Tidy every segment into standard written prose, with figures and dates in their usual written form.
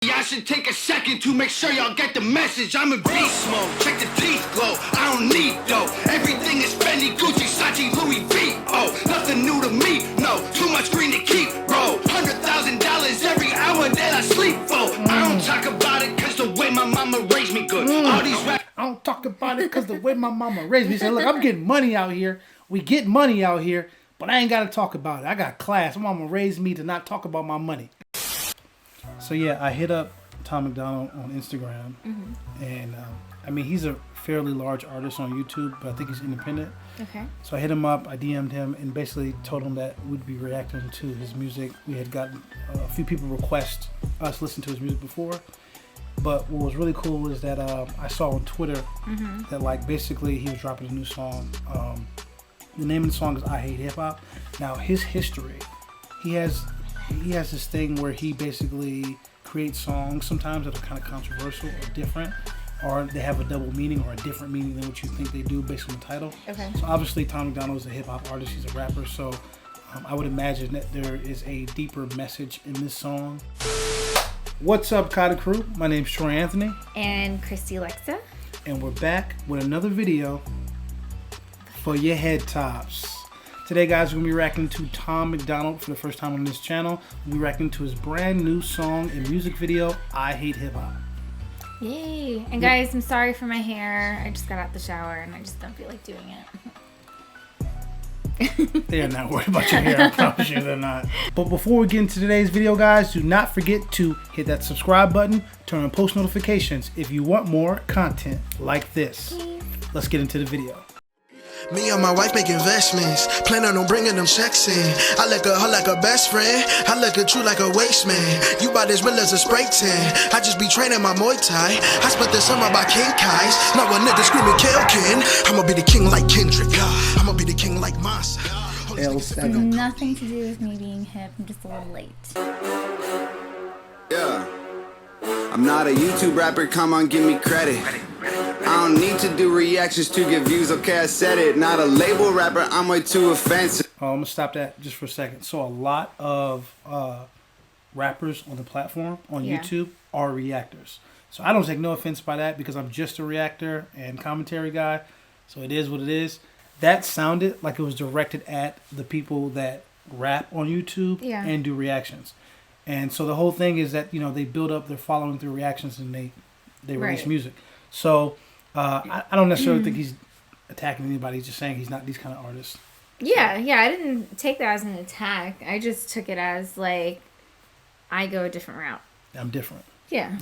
I should take a second to make sure y'all get the message. I'm in beast mode. Check the teeth glow. I don't need dough. Everything is Fendi, Gucci, Sachi, Louis V. Oh, nothing new to me. No, too much green to keep, bro. $100,000 every hour that I sleep, for. I don't talk about it cause the way my mama raised me good. All these rap. I don't talk about it cause the way my mama raised me. He said, look, I'm getting money out here. We get money out here, but I ain't got to talk about it. I got class. My mama raised me to not talk about my money. So yeah, I hit up Tom MacDonald on Instagram, and I mean, he's a fairly large artist on YouTube, but I think he's independent. Okay. So I hit him up, I DM'd him, and basically told him that we'd be reacting to his music. We had gotten a few people request us listen to his music before, but what was really cool is that I saw on Twitter that like basically he was dropping a new song. The name of the song is I Hate Hip Hop. Now his history, he has this thing where he basically creates songs sometimes that are kind of controversial or different, or they have a double meaning or a different meaning than what you think they do based on the title. Okay. So obviously Tom MacDonald is a hip hop artist, he's a rapper, so I would imagine that there is a deeper message in this song. What's up, Kata Crew? My name's Troy Anthony. And Kriste Alexa. And we're back with another video for your head tops. Today, guys, we're going to be reacting to Tom MacDonald for the first time on this channel. We'll be reacting to his brand new song and music video, I Hate Hip Hop. Yay. And guys, I'm sorry for my hair. I just got out the shower and I just don't feel like doing it. They're not worried about your hair, I promise you they're not. But before we get into today's video, guys, do not forget to hit that subscribe button, turn on post notifications if you want more content like this. Let's get into the video. Me and my wife make investments, planning on bringing them checks in. I look at her like a best friend, I look at you like a waste man. You bout as real as a spray tan, I just be training my Muay Thai. I spent the summer by King Kais, now a nigga screaming kill Ken. I'ma be the king like Kendrick, I'ma be the king like Massa. Nothing to do with me being hip, I'm just a little late. Yeah. I'm not a YouTube rapper, come on, give me credit. I don't need to do reactions to get views, okay, I said it. Not a label rapper, I'm way too offensive. I'm going to stop that just for a second. So a lot of rappers on the platform, on YouTube, are reactors. So I don't take no offense by that because I'm just a reactor and commentary guy. So it is what it is. That sounded like it was directed at the people that rap on YouTube and do reactions. And so the whole thing is that, you know, they build up their following through reactions and they release music. So I don't necessarily think he's attacking anybody. He's just saying he's not these kind of artists. Yeah, I didn't take that as an attack. I just took it as, like, I go a different route. I'm different. Yeah.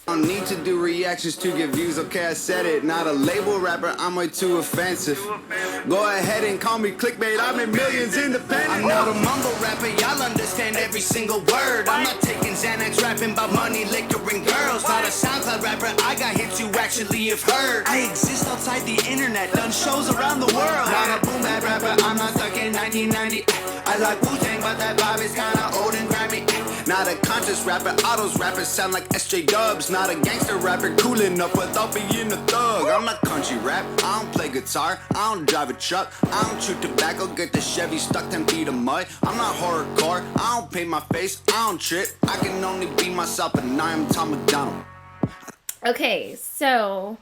I don't need to do reactions to get views, okay, I said it. Not a label rapper, I'm way too offensive. Go ahead and call me clickbait, I'm in millions independent. I'm not a mumble rapper, y'all understand every single word. I'm not taking Xanax, rapping about money, liquor, and girls. Not a SoundCloud rapper, I got hits you actually have heard. I exist outside the internet, done shows around the world. Not a boom bap rapper, I'm not stuck in 1990. I like Wu-Tang, but that vibe is kinda old and grimy. Not a conscious rapper, autos rappers sound like SJ Dubs. Not a gangster rapper, cool enough without being a thug. I'm not country rap, I don't play guitar, I don't drive a truck, I don't chew tobacco, get the Chevy stuck 10 feet of mud. I'm not horrorcore, I don't paint my face, I don't trip. I can only be myself, and I am Tom MacDonald. Okay, so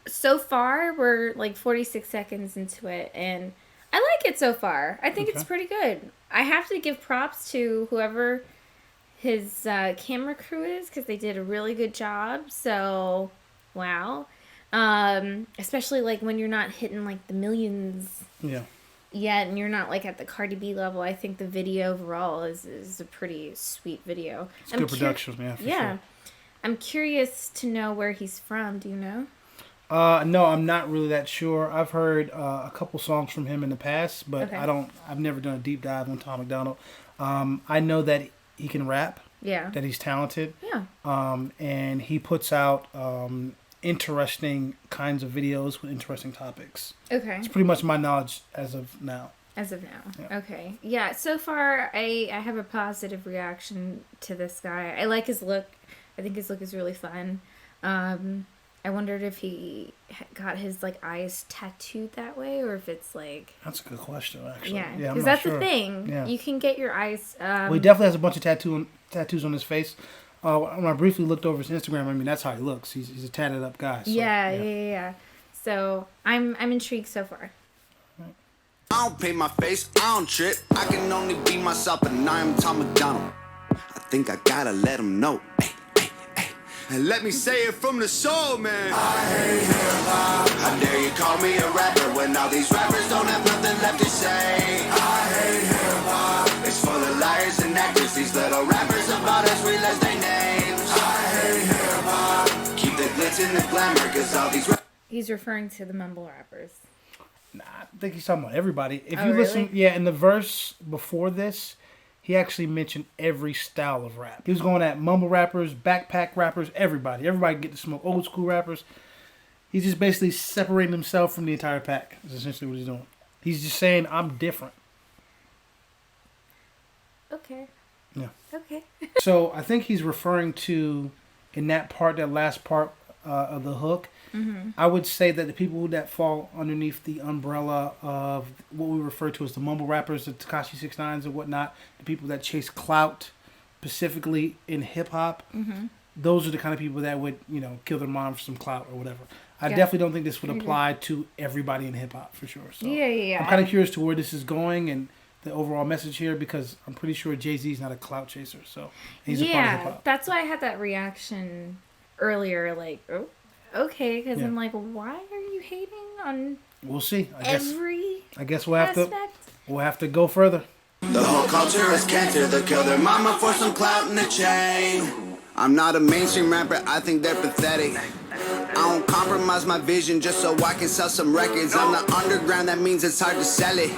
far we're like 46 seconds into it, and I like it so far. I think it's pretty good. I have to give props to whoever his camera crew is because they did a really good job. So, wow. Especially like when you're not hitting like the millions yet and you're not like at the Cardi B level. I think the video overall is a pretty sweet video. It's good production, for sure. I'm curious to know where he's from. Do you know? No, I'm not really that sure. I've heard a couple songs from him in the past, but I've never done a deep dive on Tom MacDonald. I know that he can rap. Yeah. That he's talented. Yeah. And he puts out interesting kinds of videos with interesting topics. Okay. It's pretty much my knowledge as of now. As of now. Yeah. Okay. Yeah, so far I have a positive reaction to this guy. I like his look. I think his look is really fun. I wondered if he got his like eyes tattooed that way, or if it's like. That's a good question, actually. Yeah, because that's the thing. Yeah. You can get your eyes. Well, he definitely has a bunch of tattoos on his face. When I briefly looked over his Instagram, I mean, that's how he looks. He's a tatted up guy. So, Yeah. So I'm intrigued so far. I don't paint my face, I don't trip. I can only be myself, and I am Tom MacDonald. I think I gotta let him know. Hey. And let me say it from the soul, man. I hate hip-hop. How dare you call me a rapper when all these rappers don't have nothing left to say? I hate hip-hop. It's full of liars and actors. These little rappers about as real as their names. I hate hip-hop. Keep the glitz and the glamour, cause all these He's referring to the mumble rappers. Nah, I think he's talking about everybody. If Oh, you listen, really? in the verse before this, he actually mentioned every style of rap. He was going at mumble rappers, backpack rappers, everybody. Everybody get to smoke old school rappers. He's just basically separating himself from the entire pack. Is essentially what he's doing. He's just saying, I'm different. Okay. Yeah. Okay. So I think he's referring to, in that part, that last part of the hook, I would say that the people that fall underneath the umbrella of what we refer to as the mumble rappers, the Tekashi 6ix9s and whatnot, the people that chase clout, specifically in hip hop, those are the kind of people that would, kill their mom for some clout or whatever. I definitely don't think this would apply to everybody in hip hop for sure. So Yeah. I'm kind of curious to where this is going and the overall message here, because I'm pretty sure Jay-Z's not a clout chaser, so he's a part of hip hop. That's why I had that reaction earlier, like, oh, okay, because I'm like, why are you hating on We'll see. I guess we'll have to go further. The whole culture is cancer. They'll kill their mama for some clout in the chain. I'm not a mainstream rapper. I think they're pathetic. I don't compromise my vision just so I can sell some records. I'm the underground, that means it's hard to sell it.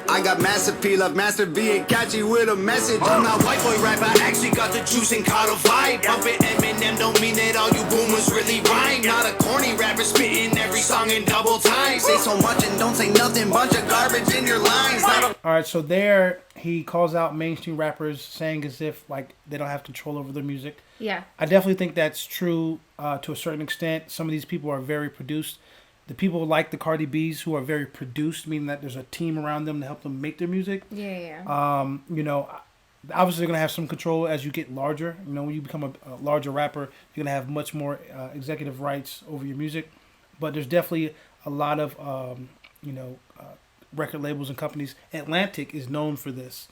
I got mass appeal of Master being catchy with a message. I'm not Whiteboy rapper, I actually got the juice and caught a vibe. Bumping Eminem don't mean that all you boomers really rhyme. Not a corny rapper spitting every song in double time. Say so much and don't say nothing, bunch of garbage in your lines. Alright, so there he calls out mainstream rappers, saying as if like they don't have control over their music. Yeah. I definitely think that's true to a certain extent. Some of these people are very produced. The people like the Cardi B's who are very produced, meaning that there's a team around them to help them make their music. Yeah. Obviously they're going to have some control as you get larger. When you become a larger rapper, you're going to have much more executive rights over your music. But there's definitely a lot of, record labels and companies. Atlantic is known for this,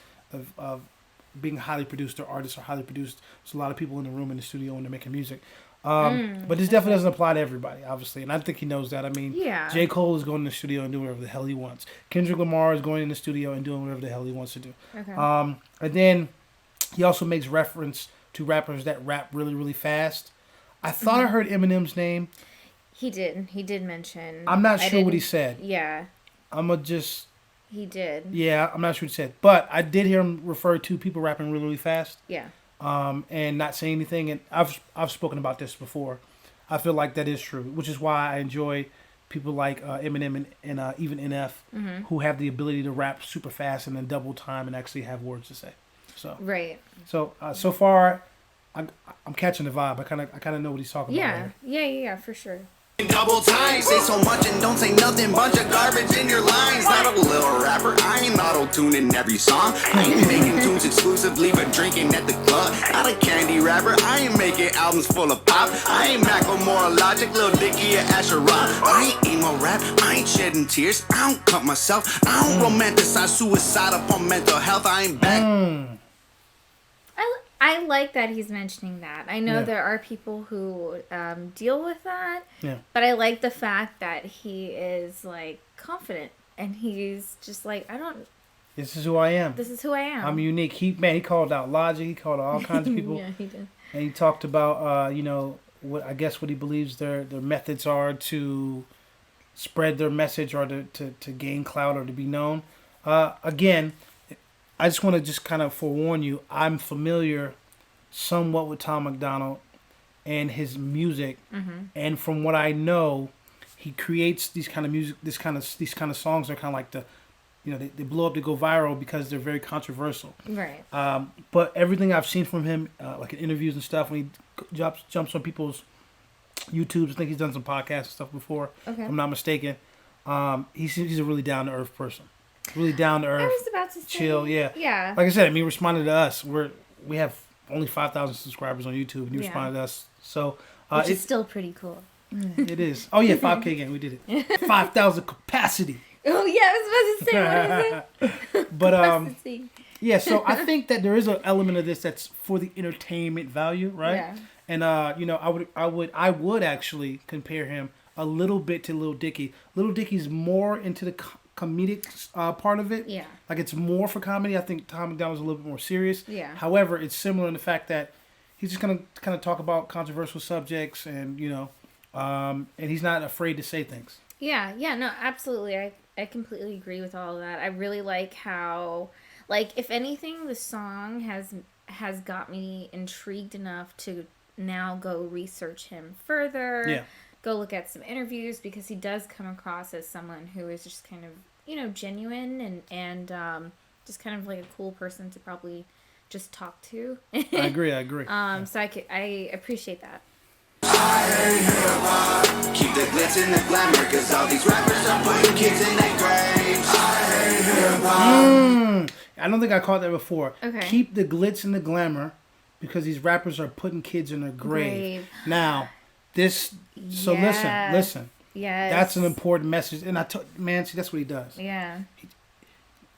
of being highly produced. Their artists are highly produced. There's a lot of people in the room in the studio when they're making music. But this definitely doesn't apply to everybody, obviously. And I think he knows that. I mean, J. Cole is going in the studio and doing whatever the hell he wants. Kendrick Lamar is going in the studio and doing whatever the hell he wants to do. Okay. And then he also makes reference to rappers that rap really, really fast. I thought I heard Eminem's name. He did mention. I'm not sure what he said. Yeah. He did. Yeah, I'm not sure what he said. But I did hear him refer to people rapping really, really fast. Yeah. And not saying anything. And I've spoken about this before. I feel like that is true, which is why I enjoy people like Eminem and even NF who have the ability to rap super fast and then double time and actually have words to say. So right. So so far, I'm catching the vibe. I kind of know what he's talking about. Yeah. Right? Yeah, for sure. Double time, say so much and don't say nothing, bunch of garbage in your lines. Not a little rapper, I ain't auto-tuning every song. I ain't making tunes exclusively but drinking at the club. Not a candy rapper, I ain't making albums full of pop. I ain't Macklemore, Logic, Lil Dicky, or Asher Rock. I ain't emo rap, I ain't shedding tears. I don't cut myself, I don't romanticize suicide upon mental health. I ain't back. I like that he's mentioning that. I know there are people who deal with that. Yeah. But I like the fact that he is like confident and he's just like, This is who I am. This is who I am. I'm unique. He called out Logic. He called out all kinds of people. Yeah, he did. And he talked about what he believes their methods are to spread their message or to gain clout or to be known. Again, I just want to just kind of forewarn you, I'm familiar somewhat with Tom MacDonald and his music. And from what I know, he creates these kind of music, these kind of songs are kind of like they blow up, they go viral because they're very controversial. Right. But everything I've seen from him, like in interviews and stuff, when he jumps on people's YouTubes, I think he's done some podcasts and stuff before, if I'm not mistaken. He's a really down-to-earth person. Really down to earth. I was about to say, chill, yeah. Yeah. Like I said, responding to us, we have only 5,000 subscribers on YouTube, and you responded to us. So which is still pretty cool. It is. Oh yeah, 5K again. We did it. 5,000 capacity. Oh yeah, I was supposed to say what is it? But Capacity. yeah. So I think that there is an element of this that's for the entertainment value, right? Yeah. And I would actually compare him a little bit to Lil Dicky. Lil Dicky's more into the comedic part of it. Yeah. Like it's more for comedy. I think Tom MacDonald's a little bit more serious. Yeah. However, it's similar in the fact that he's just gonna kind of talk about controversial subjects, and and he's not afraid to say things. Yeah, no, absolutely. I completely agree with all of that. I really like how, like, if anything, the song has got me intrigued enough to now go research him further. Yeah. Go look at some interviews, because he does come across as someone who is just kind of, genuine and just kind of like a cool person to probably just talk to. I agree. So I appreciate that. I hate hip-hop. Keep the glitz and the glamour, cause all these rappers are putting kids in their graves. I hate hip-hop. I don't think I caught that before. Okay. Keep the glitz and the glamour, because these rappers are putting kids in their grave. Now, listen. Yes. That's an important message. And see, that's what he does. Yeah.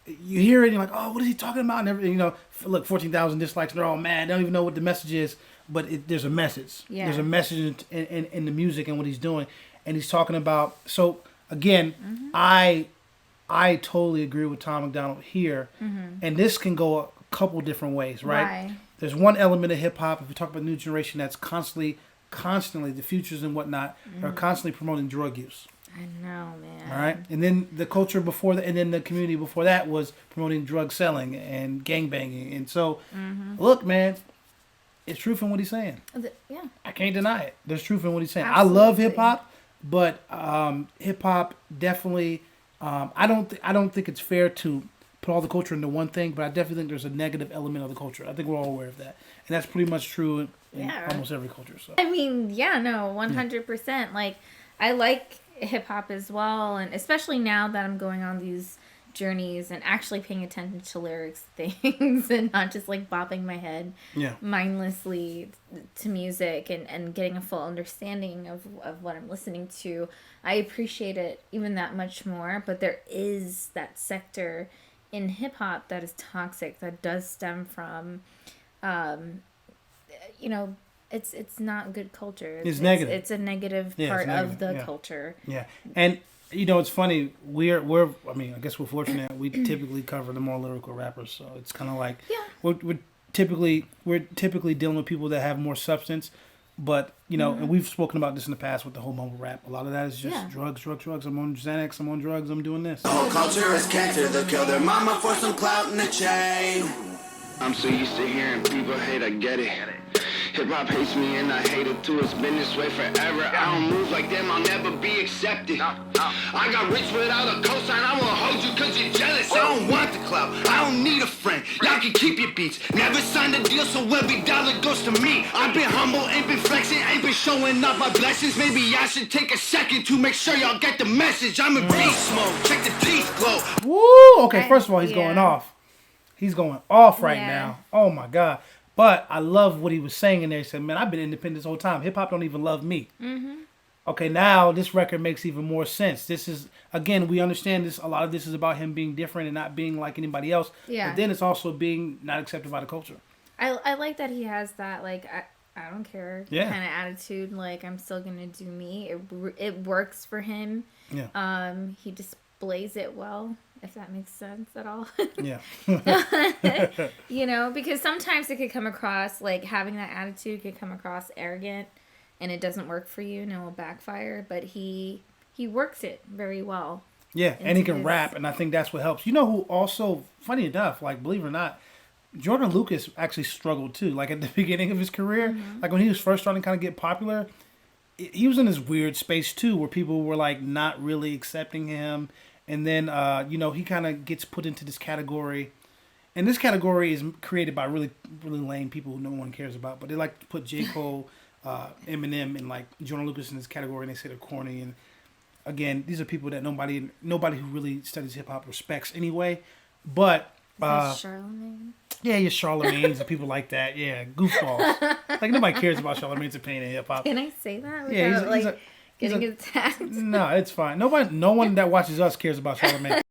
You hear it and you're like, oh, what is he talking about? And everything, look, 14,000 dislikes, and they're all mad. They don't even know what the message is. But there's a message. Yeah. There's a message in the music and what he's doing. And he's talking about, so again, I totally agree with Tom MacDonald here. And this can go a couple different ways, right? Why? There's one element of hip hop, if we talk about new generation, that's constantly, the futures and whatnot, are constantly promoting drug use. I know, man. All right. And then the culture before that, and then the community before that was promoting drug selling and gangbanging. And so, look, man, it's truth in what he's saying. Yeah. I can't deny it. There's truth in what he's saying. Absolutely. I love hip hop, but hip hop definitely. I don't think it's fair to put all the culture into one thing, but I definitely think there's a negative element of the culture. I think we're all aware of that, and that's pretty much true in almost every culture. So I mean, 100%. Like, I like hip hop as well, and especially now that I'm going on these journeys and actually paying attention to lyrics things and not just like bopping my head mindlessly to music and getting a full understanding of what I'm listening to. I appreciate it even that much more, but there is that sector in hip hop that is toxic, that does stem from it's not good culture. It's negative. It's a negative part of the culture. Yeah. And it's funny. We're I guess we're fortunate. We typically cover the more lyrical rappers, so it's kind of like we're typically dealing with people that have more substance. But and we've spoken about this in the past with the whole mumble rap. A lot of that is just drugs. I'm on Xanax. I'm on drugs. I'm doing this. The whole culture is cancer. They'll kill their mama for some clout in the chain. I'm so used to hearing people hate. I get it. Hip-hop hates me and I hate it too. It's been this way forever. I don't move like them, I'll never be accepted. I got rich without a cosign. I won't hold you cause you're jealous. I don't want the clout, I don't need a friend. Y'all can keep your beats. Never signed a deal, so every dollar goes to me. I've been humble, ain't been flexing, ain't been showing off my blessings. Maybe I should take a second to make sure y'all get the message. I'm in beast mode, check the teeth glow. Woo! Okay, first of all, he's going off. He's going off right now. Oh my God. But I love what he was saying in there. He said, man, I've been independent this whole time. Hip-hop don't even love me. Okay, now this record makes even more sense. This is, again, we understand this. A lot of this is about him being different and not being like anybody else. Yeah. But then it's also being not accepted by the culture. I like that he has that, like, I don't care kind of attitude. Like, I'm still going to do me. It works for him. Yeah. He displays it well, if that makes sense at all. Yeah. Because sometimes it could come across, like, having that attitude could come across arrogant, and it doesn't work for you, and it will backfire. But he works it very well. Yeah, and he can rap, and I think that's what helps. You know who also, funny enough, like, believe it or not, Jordan Lucas actually struggled too. Like, at the beginning of his career, like when he was first starting to kind of get popular, he was in this weird space too, where people were like not really accepting him. And then, he kind of gets put into this category. And this category is created by really, really lame people who no one cares about. But they like to put J. Cole, Eminem, and like Jordan Lucas in this category, and they say they're corny. And again, these are people that nobody who really studies hip hop respects anyway. But Is that Charlemagne? Yeah, your Charlemagne's and people like that. Yeah, goofballs. Like, nobody cares about Charlemagne's opinion in hip-hop. Can I say that? Yeah, Without, getting attacked? No, it's fine. No one that watches us cares about Charlemagne.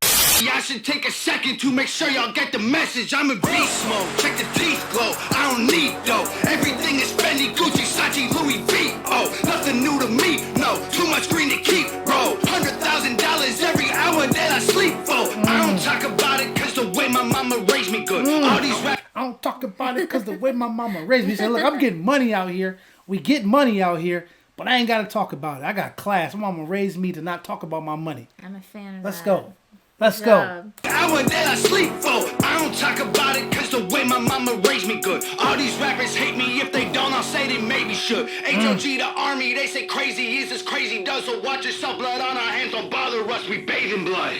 Y'all should take a second to make sure y'all get the message. I'm in beast mode. Check the teeth glow. I don't need dough. Everything is Fendi, Gucci, Sachi, Louis V. Oh, nothing new to me. No, too much green to keep, bro. $100,000 every hour that I sleep, for. I don't talk about it cause the way my mama raised me good. All these rap. I don't talk about it because the way my mama raised me. She said, look, I'm getting money out here. We get money out here, but I ain't got to talk about it. I got class. My mama raised me to not talk about my money. I'm a fan of Let's that. go. Let's go. Hour that I sleep for. I don't talk about it cause the way my mama raised me good. All these rappers hate me. If they don't, I'll say they maybe should. HOG the army, they say crazy is as crazy does. So watch yourself, blood on our hands. Don't bother us, we bathe in blood.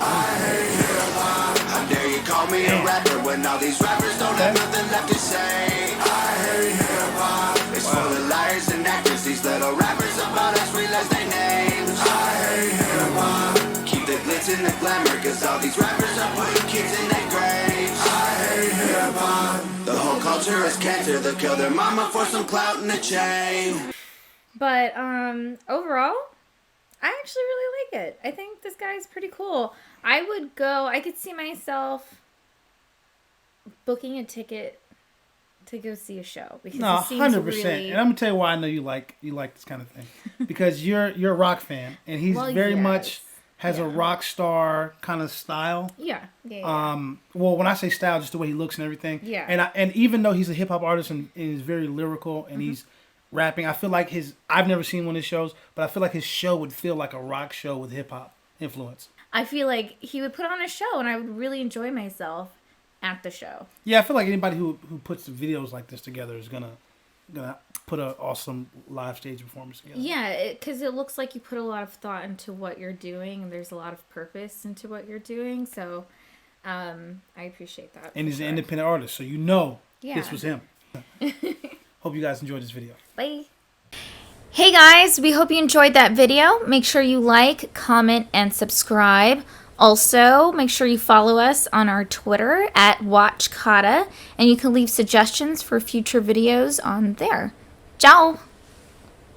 I hate hip-hop. How dare you call me a rapper when all these rappers don't have nothing left to say. I hate hip-hop. It's full of liars and actors. These little rappers about us realize their names. I hate hip-hop. Keep the glitz and the glamour, cause all these rappers are putting kids in their graves. I hate hip-hop. The whole culture is cancer. They'll kill their mama for some clout in a chain. But overall, I actually really like it. I think this guy's pretty cool. I could see myself booking a ticket to go see a show because No, it seems 100%. really... And I'm gonna tell you why I know you like this kind of thing, because you're a rock fan, and he's very much has a rock star kind of style. Yeah. Well, when I say style, just the way he looks and everything. Yeah. And even though he's a hip hop artist and he's very lyrical and he's rapping, I feel like I've never seen one of his shows, but I feel like his show would feel like a rock show with hip hop influence. I feel like he would put on a show and I would really enjoy myself at the show. Yeah, I feel like anybody who puts videos like this together is gonna put an awesome live stage performance together. Yeah, because it looks like you put a lot of thought into what you're doing, and there's a lot of purpose into what you're doing. So, I appreciate that. And he's an independent artist, so this was him. Hope you guys enjoyed this video. Bye. Hey guys, we hope you enjoyed that video. Make sure you like, comment, and subscribe. Also, make sure you follow us on our Twitter at WatchKata, and you can leave suggestions for future videos on there. Ciao!